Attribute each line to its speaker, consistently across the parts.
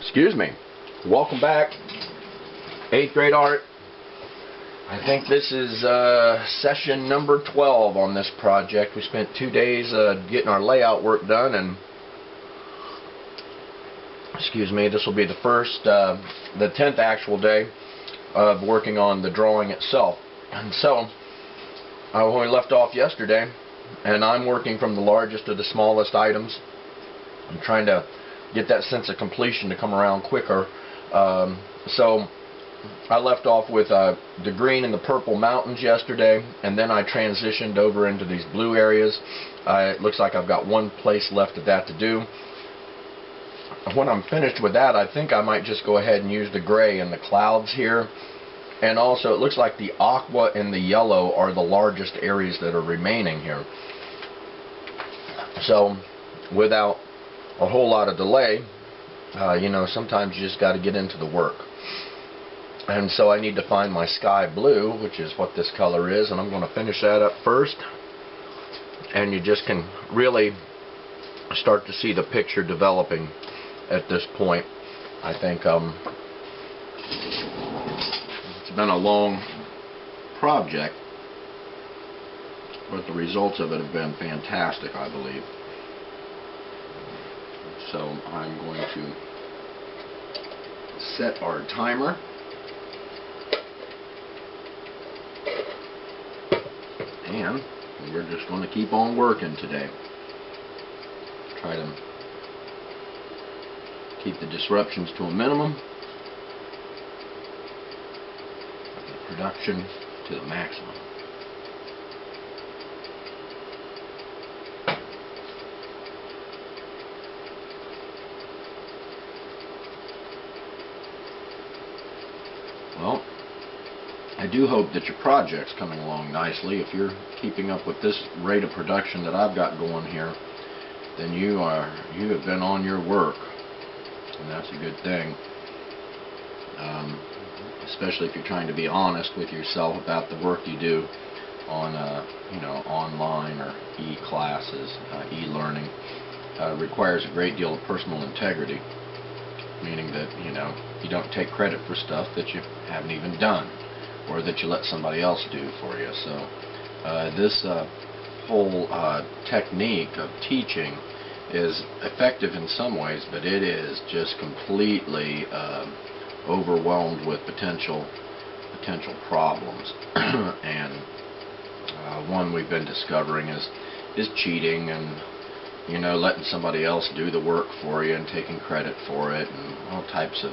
Speaker 1: Excuse me. Welcome back. 8th grade art. I think this is session number 12 on this project. We spent 2 days getting our layout work done, and excuse me, this will be the 10th actual day of working on the drawing itself. And so, when we left off yesterday, and I'm working from the largest to the smallest items, I'm trying to get that sense of completion to come around quicker. So I left off with the green and the purple mountains yesterday, and then I transitioned over into these blue areas. It looks like I've got one place left of that to do. When I'm finished with that, I think I might just go ahead and use the gray and the clouds here. And also, it looks like the aqua and the yellow are the largest areas that are remaining here. So, without a whole lot of delay, you know, sometimes you just got to get into the work. And so I need to find my sky blue, which is what this color is, and I'm going to finish that up first. And you just can really start to see the picture developing at this point. I think it's been a long project, but the results of it have been fantastic, I believe. So I'm going to set our timer. And we're just going to keep on working today. Try to keep the disruptions to a minimum. The production to the maximum. Well, I do hope that your project's coming along nicely. If you're keeping up with this rate of production that I've got going here, then you have been on your work, and that's a good thing. Especially if you're trying to be honest with yourself about the work you do on you know, online or e-classes, e-learning. Requires a great deal of personal integrity, meaning that, you know, you don't take credit for stuff that you haven't even done, or that you let somebody else do for you. So this whole technique of teaching is effective in some ways, but it is just completely overwhelmed with potential problems. And one we've been discovering is cheating, and, you know, letting somebody else do the work for you and taking credit for it, and all types of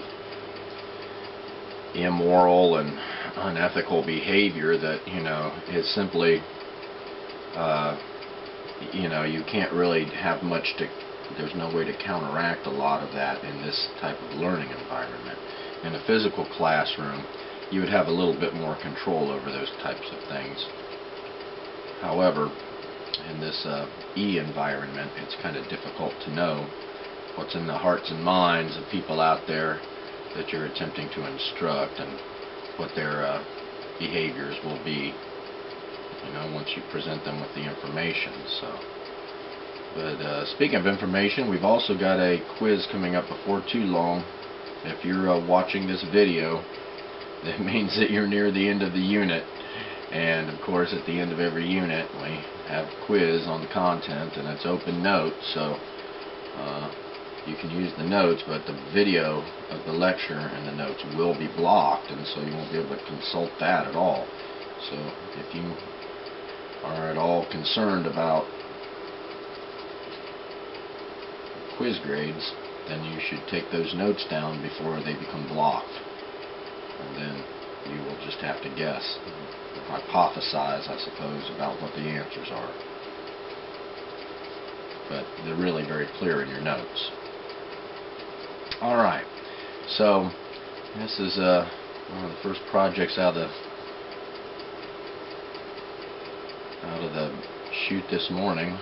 Speaker 1: immoral and unethical behavior that, you know, is simply, you know, you can't really have much to, there's no way to counteract a lot of that in this type of learning environment. In a physical classroom, you would have a little bit more control over those types of things. However, in this e-environment, it's kind of difficult to know what's in the hearts and minds of people out there that you're attempting to instruct, and what their behaviors will be, you know, once you present them with the information. So, but speaking of information, we've also got a quiz coming up before too long. If you're watching this video, that means that you're near the end of the unit. And of course, at the end of every unit, we have a quiz on the content, and it's open notes, so you can use the notes, but the video of the lecture and the notes will be blocked, and so you won't be able to consult that at all. So if you are at all concerned about quiz grades, then you should take those notes down before they become blocked. And then you will just have to guess, hypothesize, I suppose, about what the answers are. But they're really very clear in your notes. Alright, so this is one of the first projects out of the chute this morning.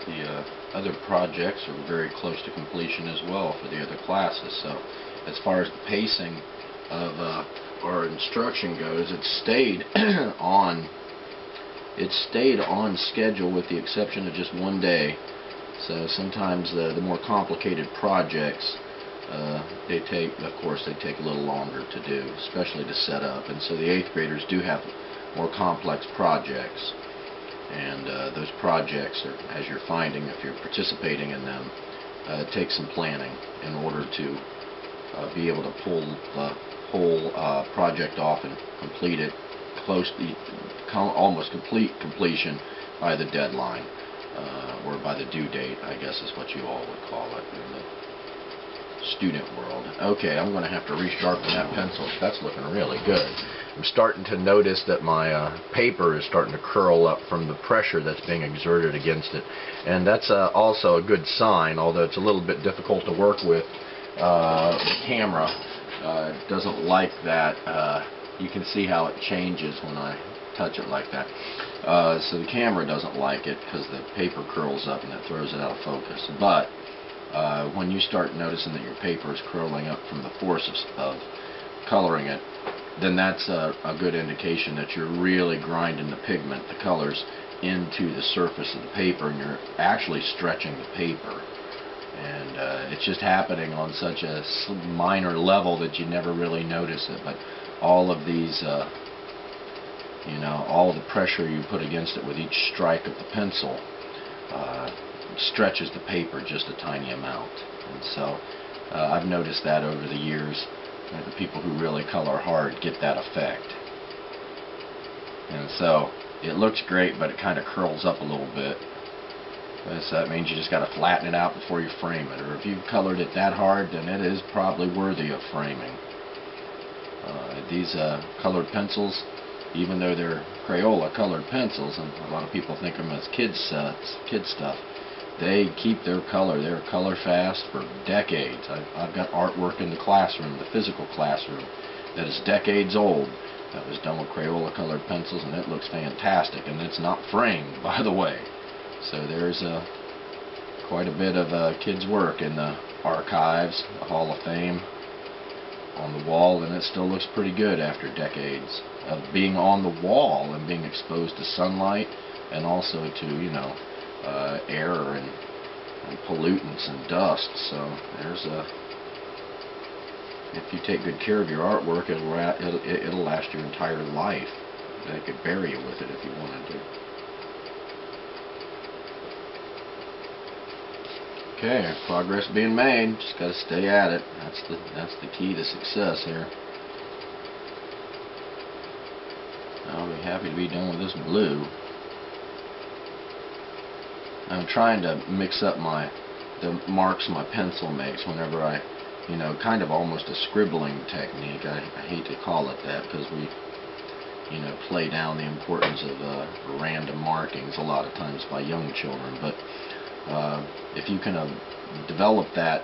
Speaker 1: The other projects are very close to completion as well for the other classes. So as far as the pacing of our instruction goes, it stayed on schedule, with the exception of just one day. So sometimes the more complicated projects, they take a little longer to do, especially to set up. And so the 8th graders do have more complex projects. And those projects, as you're finding, if you're participating in them, take some planning in order to be able to pull the whole project off and complete it almost complete completion by the deadline, or by the due date, I guess is what you all would call it in the student world. Okay, I'm going to have to resharpen that pencil. That's looking really good. I'm starting to notice that my paper is starting to curl up from the pressure that's being exerted against it, and that's also a good sign, although it's a little bit difficult to work with. The camera doesn't like that. You can see how it changes when I touch it like that. So the camera doesn't like it because the paper curls up and it throws it out of focus. But when you start noticing that your paper is curling up from the force of coloring it, then that's a good indication that you're really grinding the pigment, the colors, into the surface of the paper, and you're actually stretching the paper. And it's just happening on such a minor level that you never really notice it. But all of these, all the pressure you put against it with each strike of the pencil stretches the paper just a tiny amount. And so I've noticed that over the years. The people who really color hard get that effect. And so it looks great, but it kind of curls up a little bit. So that means you just got to flatten it out before you frame it. Or if you've colored it that hard, then it is probably worthy of framing. These colored pencils, even though they're Crayola colored pencils, and a lot of people think of them as kids stuff, they keep their color. They're color fast for decades. I've got artwork in the classroom, the physical classroom, that is decades old. That was done with Crayola colored pencils, and it looks fantastic. And it's not framed, by the way. So there's quite a bit of kids' work in the archives, the Hall of Fame, on the wall, and it still looks pretty good after decades of being on the wall and being exposed to sunlight, and also to air and pollutants and dust. So there's if you take good care of your artwork, it'll last your entire life. They could bury you with it if you wanted to. Okay, progress being made. Just got to stay at it. That's the key to success here. I'll be happy to be done with this blue. I'm trying to mix up the marks my pencil makes whenever I, kind of almost a scribbling technique. I hate to call it that because we, play down the importance of random markings a lot of times by young children. But if you can develop that,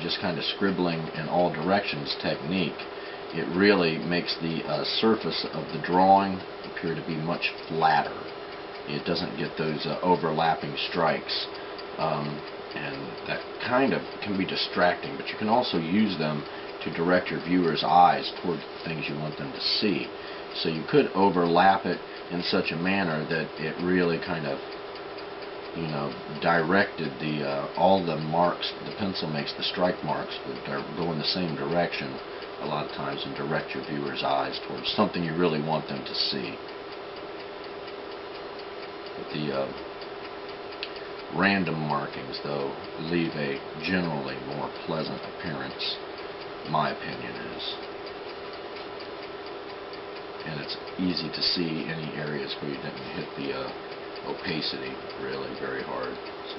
Speaker 1: just kind of scribbling in all directions technique, it really makes the surface of the drawing appear to be much flatter. It doesn't get those overlapping strikes, and that kind of can be distracting, but you can also use them to direct your viewer's eyes towards the things you want them to see. So you could overlap it in such a manner that it really kind of directed all the marks the pencil makes, the strike marks, would go in the same direction a lot of times and direct your viewer's eyes towards something you really want them to see. But the random markings, though, leave a generally more pleasant appearance, my opinion is. And it's easy to see any areas where you didn't hit the opacity really very hard. So.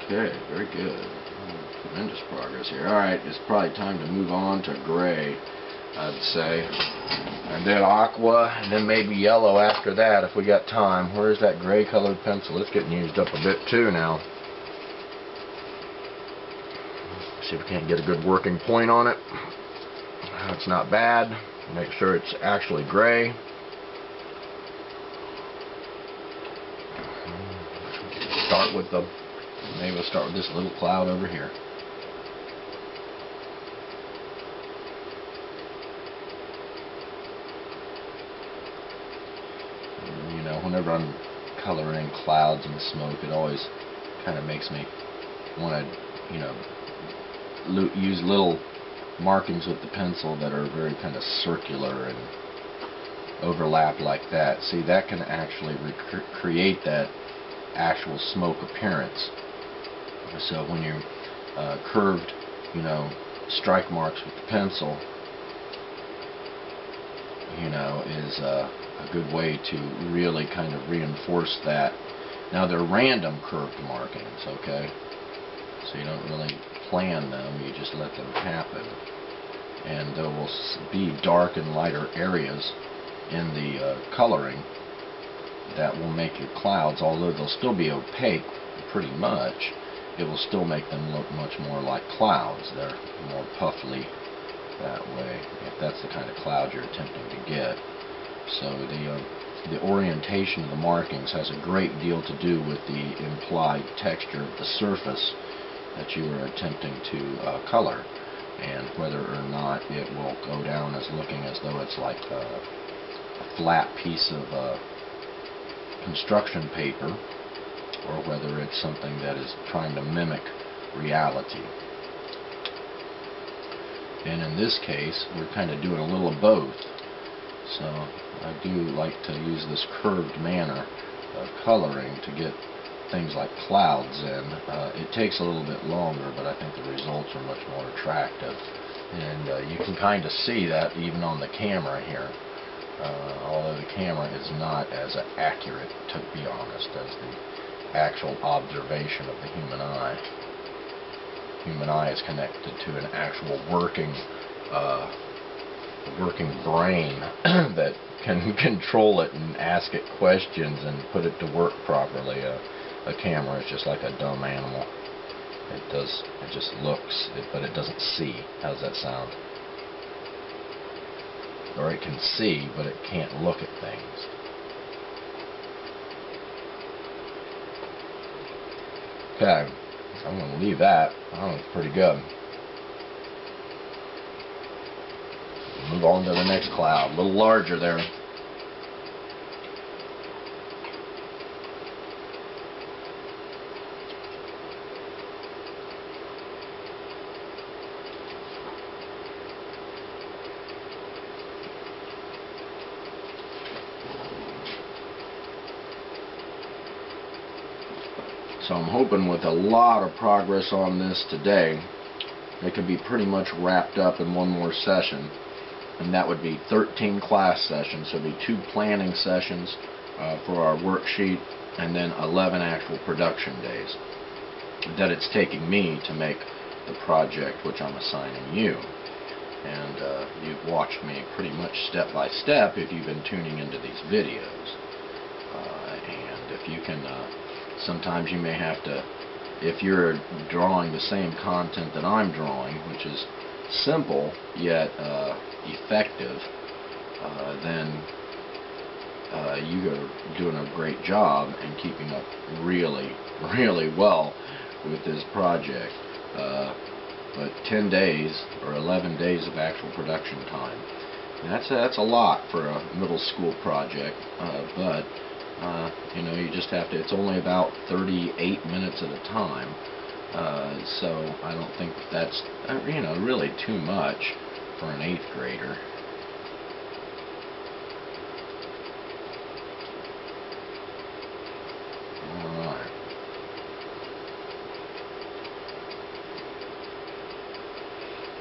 Speaker 1: Okay, very good. Tremendous progress here. Alright, it's probably time to move on to gray, I'd say. And then aqua, and then maybe yellow after that if we got time. Where's that gray colored pencil? It's getting used up a bit too now. See if we can't get a good working point on it. That's not bad. Make sure it's actually gray. Maybe we'll start with this little cloud over here. whenever I'm coloring clouds and smoke, it always kind of makes me want to, use little markings with the pencil that are very kind of circular and overlap like that. See, that can actually create that actual smoke appearance. So when you curved, strike marks with the pencil, is a good way to really kind of reinforce that. Now they're random curved markings, okay? So you don't really plan them, you just let them happen. And there will be dark and lighter areas in the coloring that will make your clouds, although they'll still be opaque pretty much, it will still make them look much more like clouds. They're more puffly that way, if that's the kind of cloud you're attempting to get. So the orientation of the markings has a great deal to do with the implied texture of the surface that you are attempting to color, and whether or not it will go down as looking as though it's like a flat piece of construction paper, or whether it's something that is trying to mimic reality. And in this case, we're kind of doing a little of both. So I do like to use this curved manner of coloring to get things like clouds in. It takes a little bit longer, but I think the results are much more attractive. And you can kind of see that even on the camera here. Although the camera is not as accurate, to be honest, as the actual observation of the human eye. Human eye is connected to an actual working brain that can control it and ask it questions and put it to work properly. A camera is just like a dumb animal. It just looks, but it doesn't see. How's that sound? Or it can see, but it can't look at things. Okay, so I'm going to leave that. I think it's pretty good. Move on to the next cloud. A little larger there. So I'm hoping with a lot of progress on this today, it could be pretty much wrapped up in one more session, and that would be 13 class sessions. So it'd be 2 planning sessions for our worksheet, and then 11 actual production days that it's taking me to make the project which I'm assigning you. And you've watched me pretty much step by step if you've been tuning into these videos. And if you can sometimes you may have to, if you're drawing the same content that I'm drawing, which is simple yet effective, then you are doing a great job and keeping up really, really well with this project. But 10 days or 11 days of actual production time, and that's a lot for a middle school project, but you just have to, it's only about 38 minutes at a time, so I don't think that's, really too much for an 8th grader. Alright.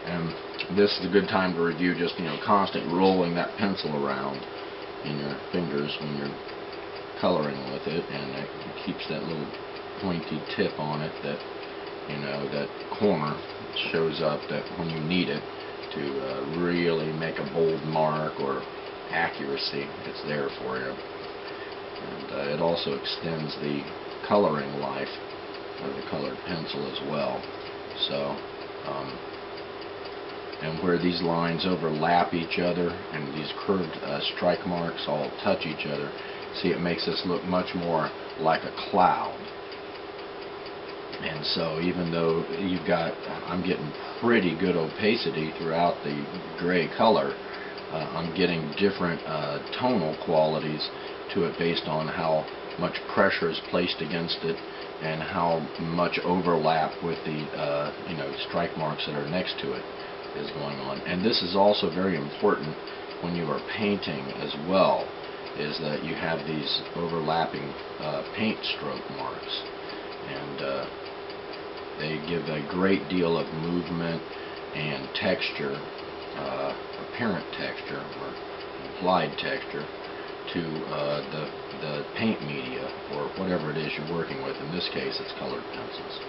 Speaker 1: And this is a good time to review just, constant rolling that pencil around in your fingers when you're coloring with it, and it keeps that little pointy tip on it that, that corner shows up that when you need it to really make a bold mark or accuracy, it's there for you. And it also extends the coloring life of the colored pencil as well. So, and where these lines overlap each other and these curved strike marks all touch each other, see, it makes this look much more like a cloud. And so even though I'm getting pretty good opacity throughout the gray color, I'm getting different tonal qualities to it based on how much pressure is placed against it and how much overlap with the strike marks that are next to it is going on. And this is also very important when you are painting as well, is that you have these overlapping paint stroke marks, and they give a great deal of movement and texture, apparent texture or implied texture to the paint media or whatever it is you're working with. In this case, it's colored pencils.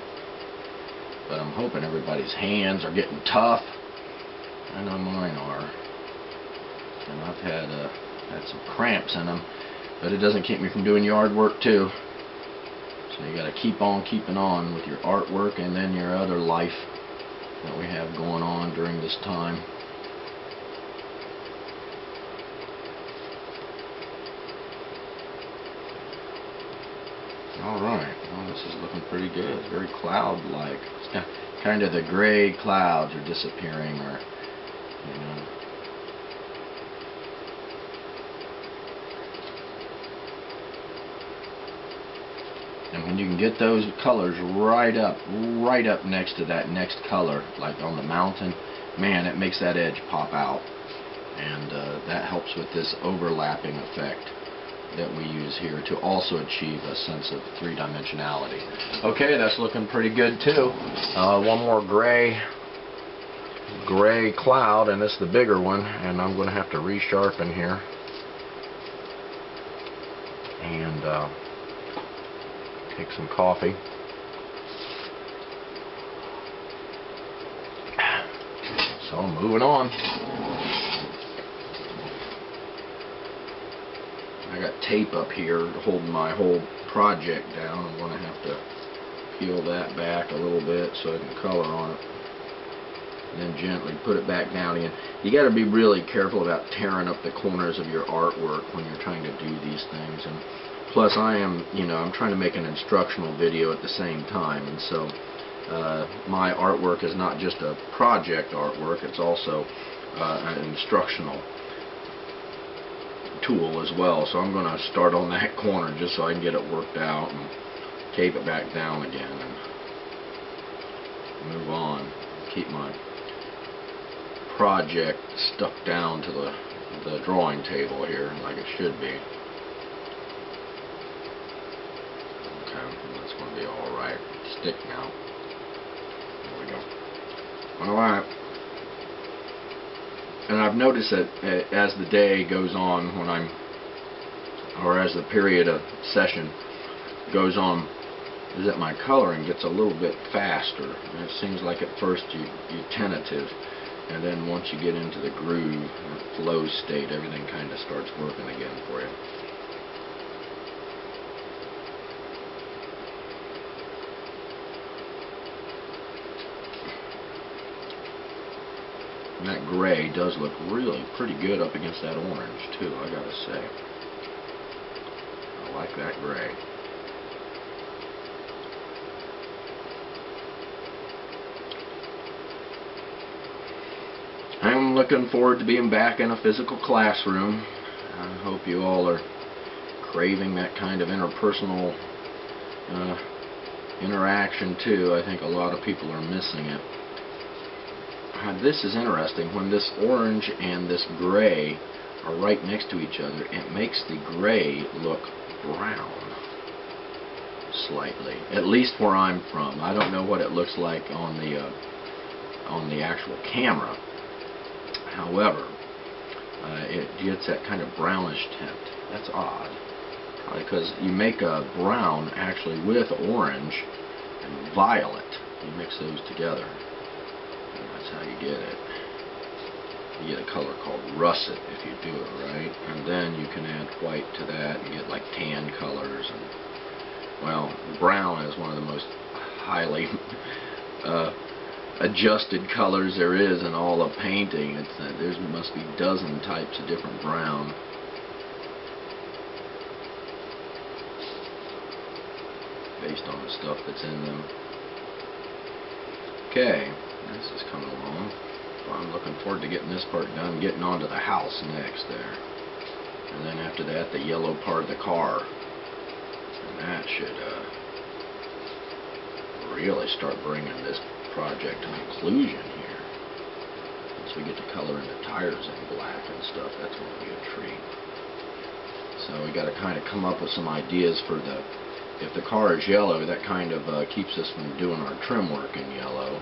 Speaker 1: But I'm hoping everybody's hands are getting tough. I know mine are, and I've had some cramps in them, but it doesn't keep me from doing yard work too. So you got to keep on keeping on with your artwork and then your other life that we have going on during this time. Alright, well, this is looking pretty good. It's very cloud-like. It's kind of the gray clouds are disappearing, or, you know. And when you can get those colors right up next to that next color, like on the mountain, man, it makes that edge pop out. And that helps with this overlapping effect that we use here to also achieve a sense of three-dimensionality. Okay, that's looking pretty good too. One more gray cloud, and it's the bigger one, and I'm going to have to resharpen here. And take some coffee. So moving on. I got tape up here holding my whole project down. I'm going to have to peel that back a little bit so I can color on it. And then gently put it back down again. You got to be really careful about tearing up the corners of your artwork when you're trying to do these things. And plus, I'm trying to make an instructional video at the same time, and so my artwork is not just a project artwork, it's also an instructional tool as well. So I'm going to start on that corner just so I can get it worked out and tape it back down again and move on. Keep my project stuck down to the drawing table here like it should be. That's going to be alright. Stick now. There we go. Alright. And I've noticed that as the day goes on, or as the period of session goes on, is that my coloring gets a little bit faster. And it seems like at first you're tentative, and then once you get into the groove, the flow state, everything kind of starts working again for you. And that gray does look really pretty good up against that orange too, I gotta say. I like that gray. I'm looking forward to being back in a physical classroom. I hope you all are craving that kind of interpersonal interaction too. I think a lot of people are missing it. This is interesting. When this orange and this gray are right next to each other, it makes the gray look brown slightly, at least where I'm from. I don't know what it looks like on the actual camera. However, it gets that kind of brownish tint. That's odd, because you make a brown actually with orange and violet. You mix those together. That's how you get it. You get a color called russet if you do it right, and then you can add white to that and get like tan colors. And well, brown is one of the most highly adjusted colors there is in all of painting. There must be a dozen types of different brown. Based on the stuff that's in them. Okay. This is coming along. So I'm looking forward to getting this part done, getting onto the house next there. And then after that, the yellow part of the car. And that should really start bringing this project to conclusion here. Once we get to coloring the tires in black and stuff, that's going to be a treat. So we got to kind of come up with some ideas for the, if the car is yellow, that kind of keeps us from doing our trim work in yellow.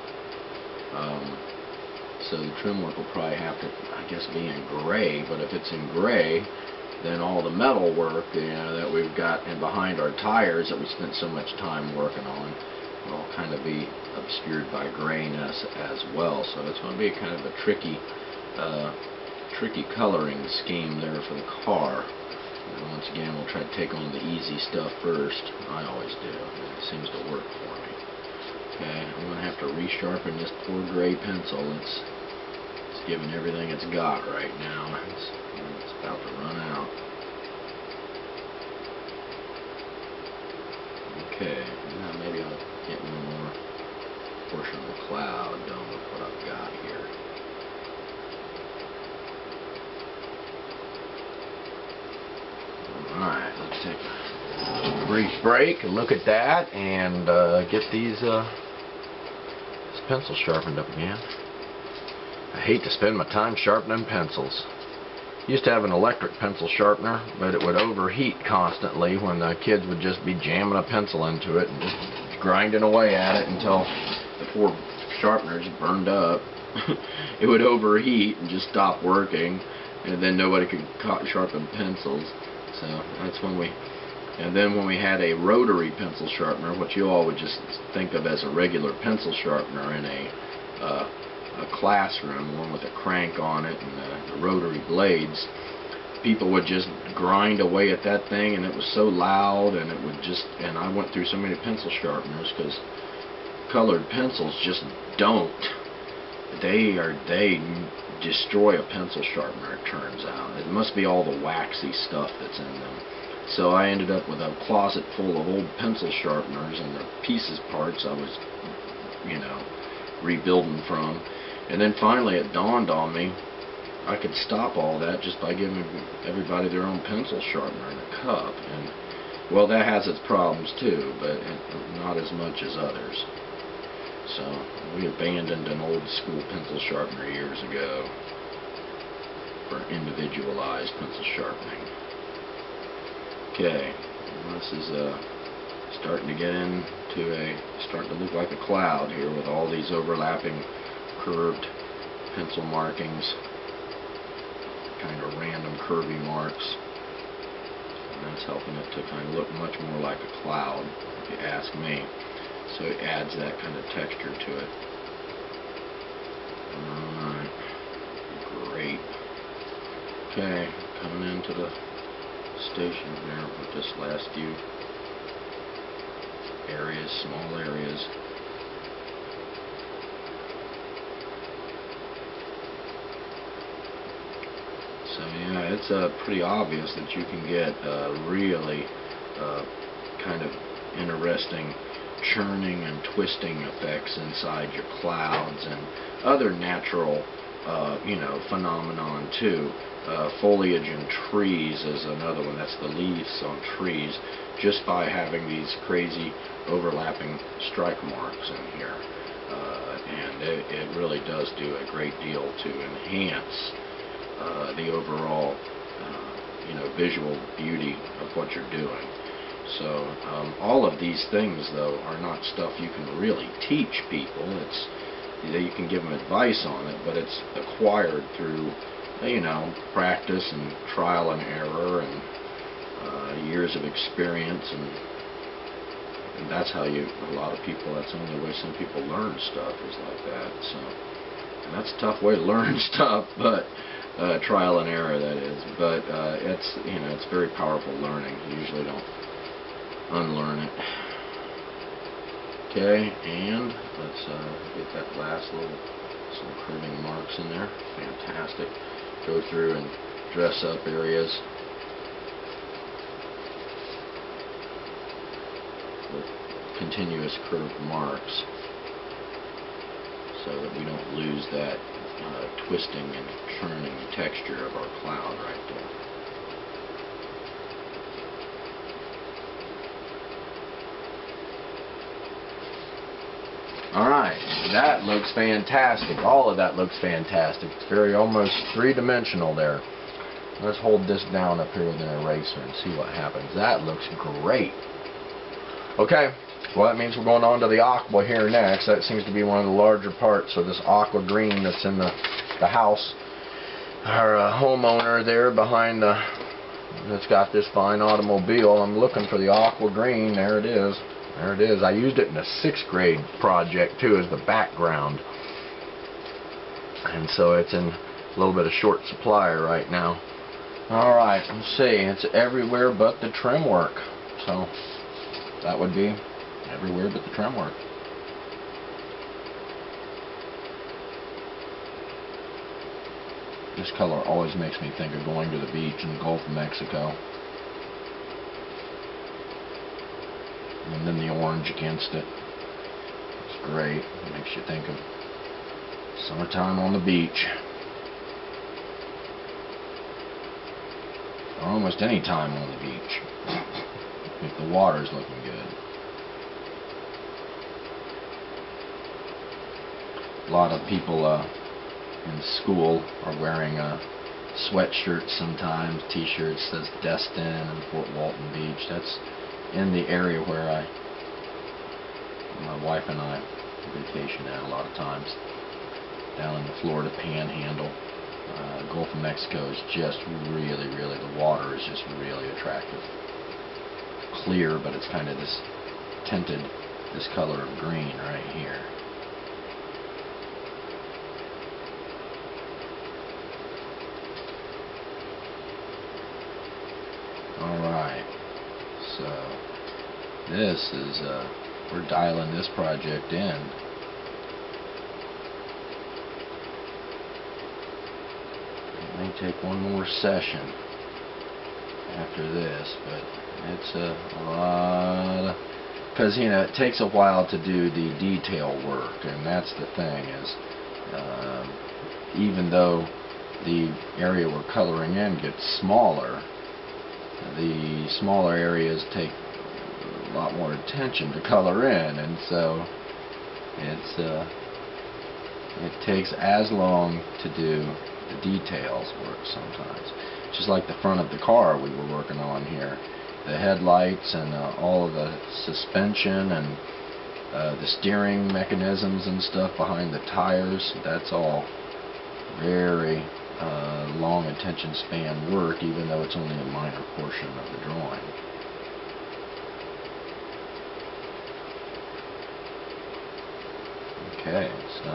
Speaker 1: So the trim work will probably have to, I guess, be in gray, but if it's in gray, then all the metal work, that we've got in behind our tires that we spent so much time working on will kind of be obscured by grayness as well. So it's going to be kind of a tricky coloring scheme there for the car. And once again, we'll try to take on the easy stuff first. I always do, and it seems to work for me. Okay, I'm going to have to resharpen this poor gray pencil. It's giving everything it's got right now. It's about to run out. Okay, now maybe I'll get one more portion of the cloud done with what I've got here. Alright, let's take a brief break and look at that and get this pencil sharpened up again. I hate to spend my time sharpening pencils. Used to have an electric pencil sharpener, but it would overheat constantly when the kids would just be jamming a pencil into it and just grinding away at it until the poor sharpener just burned up. It would overheat and just stop working, and then nobody could sharpen pencils. So that's when and then when we had a rotary pencil sharpener, what you all would just think of as a regular pencil sharpener in a classroom, one with a crank on it and the rotary blades, people would just grind away at that thing, and it was so loud, and it would just, and I went through so many pencil sharpeners because colored pencils just they destroy a pencil sharpener, it turns out. It must be all the waxy stuff that's in them. So I ended up with a closet full of old pencil sharpeners and the pieces parts I was, rebuilding from. And then finally it dawned on me I could stop all that just by giving everybody their own pencil sharpener in a cup. And well, that has its problems too, but not as much as others. So we abandoned an old school pencil sharpener years ago for individualized pencil sharpening. Okay, this is starting to get starting to look like a cloud here with all these overlapping curved pencil markings, kind of random curvy marks, and that's helping it to kind of look much more like a cloud, if you ask me. So it adds that kind of texture to it. Alright, great. Okay, coming into the station here with this last few areas, small areas. So yeah, it's pretty obvious that you can get really kind of interesting churning and twisting effects inside your clouds and other natural phenomenon too. Foliage in trees is another one. That's the leaves on trees, just by having these crazy overlapping strike marks in here. And it really does do a great deal to enhance the overall visual beauty of what you're doing. So all of these things, though, are not stuff you can really teach people. It's you can give them advice on it, but it's acquired through practice and trial and error and years of experience, and that's how a lot of people, that's the only way some people learn stuff, is like that. So, and that's a tough way to learn stuff, but trial and error, that is. But it's very powerful learning. You usually don't unlearn it. Okay, and let's get that last some curving marks in there. Fantastic. Go through and dress up areas with continuous curved marks so that we don't lose that twisting and turning texture of our cloud right there. Alright, that looks fantastic. All of that looks fantastic. It's very almost three-dimensional there. Let's hold this down up here with an eraser and see what happens. That looks great. Okay, well that means we're going on to the aqua here next. That seems to be one of the larger parts of this aqua green that's in the house. Our homeowner there behind that's got this fine automobile. I'm looking for the aqua green. There it is. There it is. I used it in a 6th grade project too as the background. And so it's in a little bit of short supply right now. Alright, let's see. It's everywhere but the trim work. So that would be everywhere but the trim work. This color always makes me think of going to the beach in the Gulf of Mexico. And then the orange against it. It's great. It makes you think of summertime on the beach. Or almost any time on the beach. If the water's looking good. A lot of people in school are wearing sweatshirts sometimes, t-shirts that says Destin and Fort Walton Beach. That's in the area where my wife and I vacation at a lot of times. Down in the Florida Panhandle. Gulf of Mexico is just really, the water is just really attractive. Clear, but it's kind of this tinted, this color of green right here. Alright, so this is, we're dialing this project in. It may take one more session after this, but it's a lot of, because you know it takes a while to do the detail work, and that's the thing is even though the area we're coloring in gets smaller, the smaller areas take a lot more attention to color in, and so it takes as long to do the details work sometimes. Just like the front of the car we were working on here, the headlights and all of the suspension and the steering mechanisms and stuff behind the tires, that's all very long attention span work, even though it's only a minor portion of the drawing. Okay, so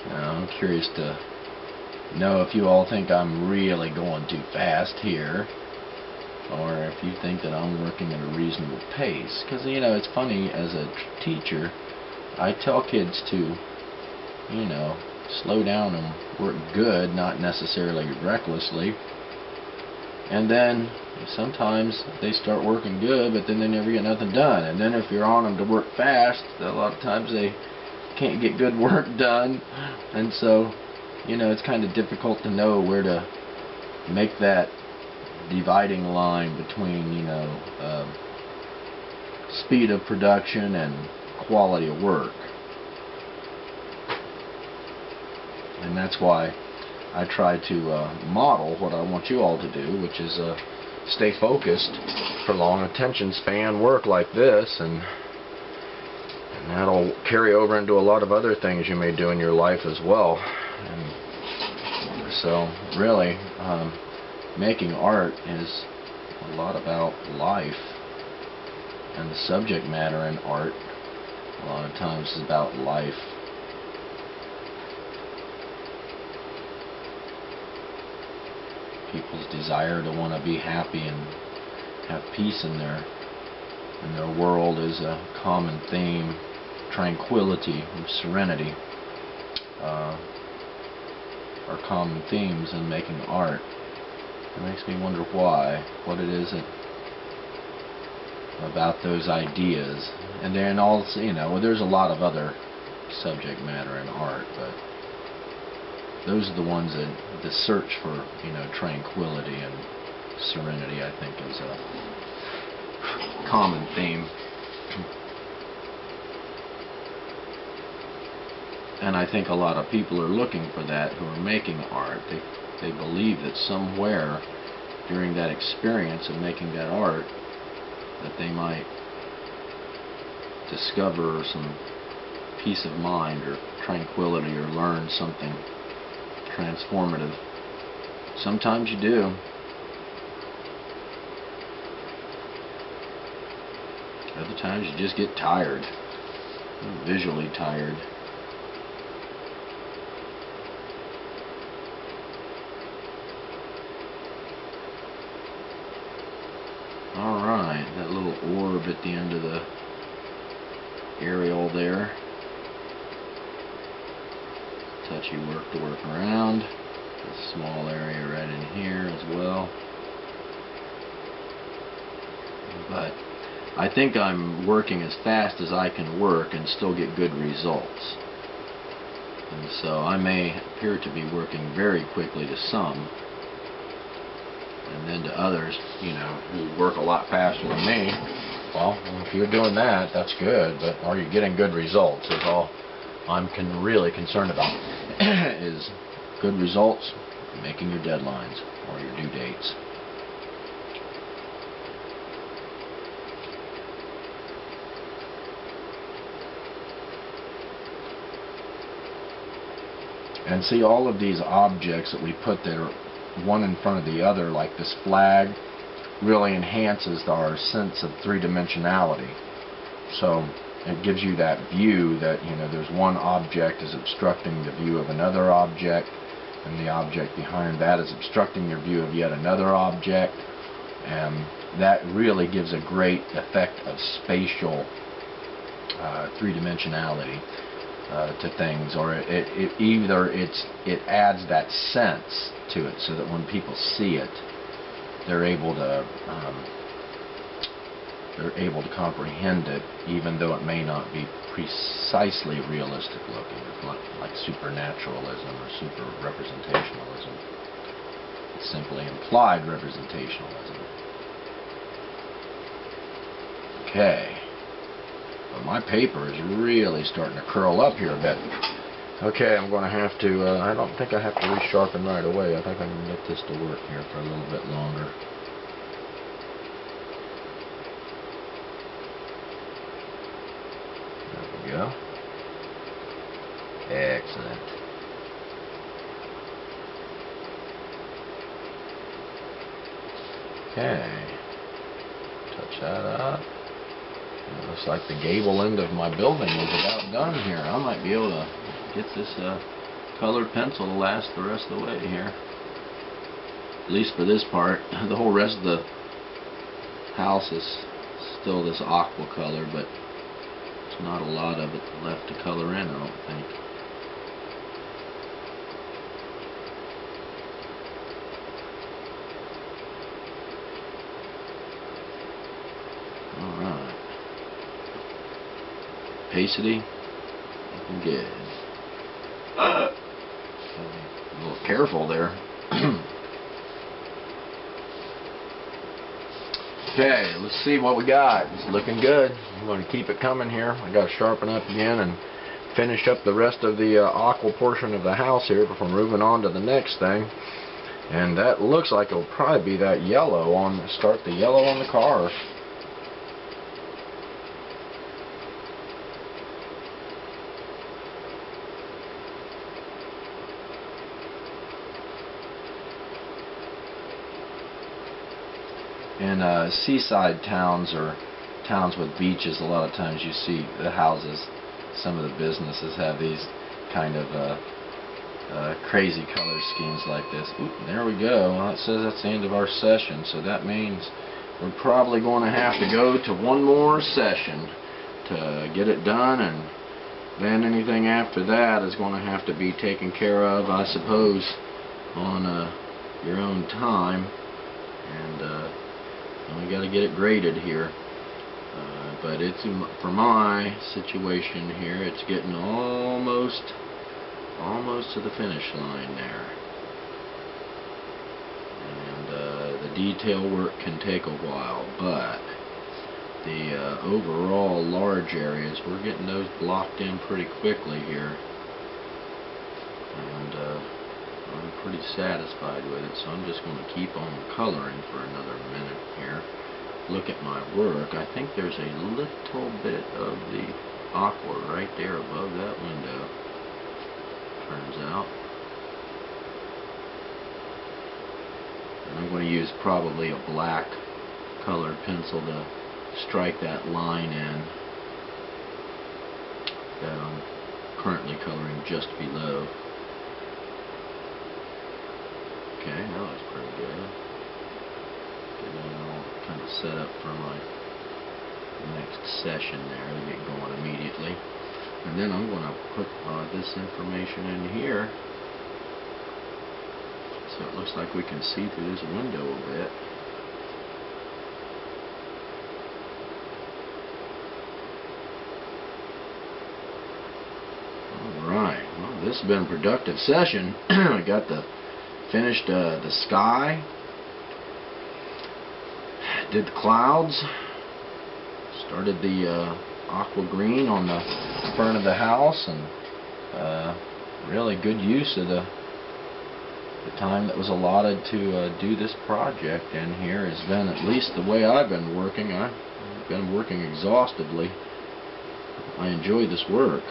Speaker 1: now I'm curious to know if you all think I'm really going too fast here, or if you think that I'm working at a reasonable pace. Because, you know, it's funny, as a teacher, I tell kids to, you know, slow down and work good, not necessarily recklessly. And then sometimes they start working good, but then they never get nothing done. And then if you're on them to work fast, a lot of times they can't get good work done. And so, you know, it's kind of difficult to know where to make that dividing line between, you know, speed of production and quality of work. And that's why I try to model what I want you all to do, which is stay focused for long attention span work like this, and that'll carry over into a lot of other things you may do in your life as well. And so really making art is a lot about life, and the subject matter in art a lot of times is about life. People's desire to want to be happy and have peace in their world is a common theme. Tranquility and serenity are common themes in making art. It makes me wonder why, what it is about those ideas. And then also, you know, there's a lot of other subject matter in art, but those are the ones that the search for, you know, tranquility and serenity, I think, is a common theme. And I think a lot of people are looking for that who are making art. They believe that somewhere during that experience of making that art that they might discover some peace of mind or tranquility or learn something transformative. Sometimes you do. Other times you just get tired, visually tired. Alright, that little orb at the end of the aerial there. Touchy work to work around. A small area right in here as well. But I think I'm working as fast as I can work and still get good results. And so I may appear to be working very quickly to some, and then to others, you know, who work a lot faster than me. Well, if you're doing that, that's good, but are you getting good results is all I'm really concerned about. Is good results, making your deadlines or your due dates. And see, all of these objects that we put there, one in front of the other, like this flag, really enhances our sense of three-dimensionality. So it gives you that view that, you know, there's one object is obstructing the view of another object, and the object behind that is obstructing your view of yet another object, and that really gives a great effect of spatial three-dimensionality to things, or it adds that sense to it, so that when people see it, they're able to comprehend it, even though it may not be precisely realistic looking. It's not like supernaturalism or super representationalism. It's simply implied representationalism. Okay. But my paper is really starting to curl up here a bit. Okay, I'm going to have to, I don't think I have to resharpen right away. I think I can get this to work here for a little bit longer. There we go. Excellent. Okay. Touch that up. It looks like the gable end of my building is about done here. I might be able to get this colored pencil to last the rest of the way here. At least for this part. The whole rest of the house is still this aqua color, but there's not a lot of it left to color in, I don't think. Alright. Opacity, looking good. A little careful there. Okay, let's see what we got. It's looking good. I'm going to keep it coming here. I got to sharpen up again and finish up the rest of the aqua portion of the house here before moving on to the next thing. And that looks like it'll probably be that yellow on, start the yellow on the car. In seaside towns or towns with beaches, a lot of times you see the houses, some of the businesses have these kind of crazy color schemes like this. Oop, there we go. Well, it says that's the end of our session, so that means we're probably going to have to go to one more session to get it done, and then anything after that is going to have to be taken care of, I suppose, on your own time. And we got to get it graded here. but it's for my situation here, it's getting almost to the finish line there. And the detail work can take a while, but the overall large areas, we're getting those blocked in pretty quickly here, and I'm pretty satisfied with it. So I'm just going to keep on coloring for another minute here. Look at my work. I think there's a little bit of the aqua right there above that window, turns out. And I'm going to use probably a black colored pencil to strike that line in that I'm currently coloring just below. Okay, that looks pretty good. Getting it all kind of set up for my next session there to get going immediately. And then I'm going to put this information in here so it looks like we can see through this window a bit. Alright, well, this has been a productive session. I got finished the sky, did the clouds, started the aqua green on the front of the house, and really good use of the time that was allotted to do this project in here has been, at least the way I've been working, I've been working exhaustively. I enjoy this work,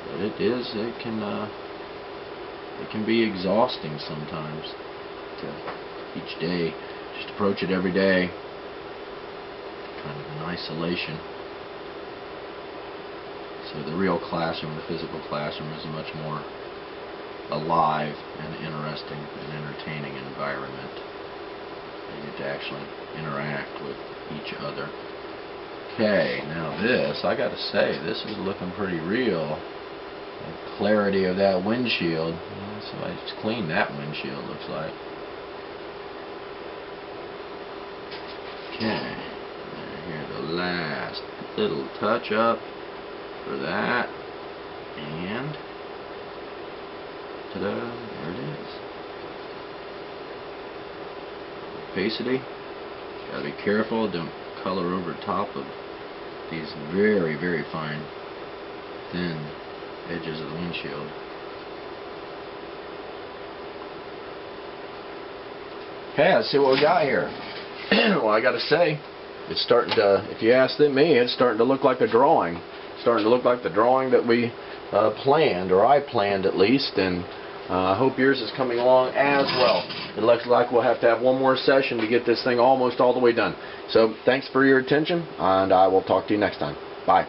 Speaker 1: but it can be exhausting sometimes to each day just approach it every day kind of in isolation. So the real classroom, the physical classroom, is a much more alive and interesting and entertaining environment. You get to actually interact with each other. Okay, now this, I gotta say, this is looking pretty real. The clarity of that windshield. Somebody just cleaned that windshield, looks like. Okay, here's the last little touch up for that, and ta-da, there it is. Opacity, gotta be careful, don't color over top of these very, very fine, thin edges of the windshield. Okay, let's see what we got here. Well, I gotta say, it's starting to, if you ask me, it's starting to look like a drawing. It's starting to look like the drawing that we planned, or I planned at least, and I hope yours is coming along as well. It looks like we'll have to have one more session to get this thing almost all the way done. So, thanks for your attention, and I will talk to you next time. Bye.